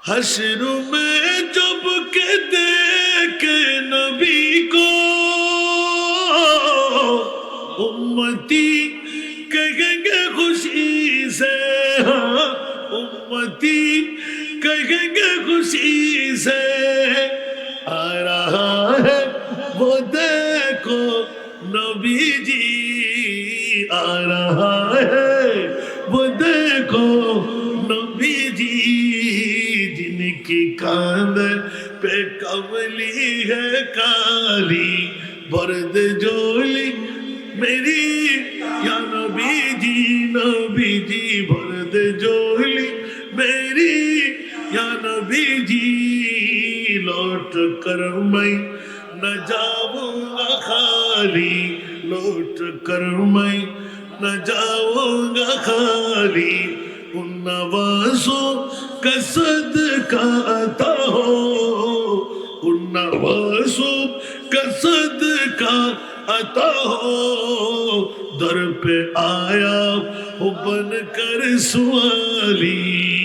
حشر میں جب کہ دیکھے نبی کو امتی کہیں گے خوشی سے، ہاں امتی کہیں گے خوشی سے، آ رہا ہے وہ دیکھو نبی جی، آ رہا ہے وہ دیکھو نبی جی، جن کی کاندھ پہ کملی ہے کالی برد جولی میری، یا نبی جی برد جولی میری، یا نبی جی لوٹ کر میں نہ جاؤں گا خالی، لوٹ کر میں نہ جاؤں گا خالی، ان نوازوں کا صدقہ عطا ہو، ان نوازوں کا صدقہ عطا ہو، در پہ آیا ہو بن کر سوالی،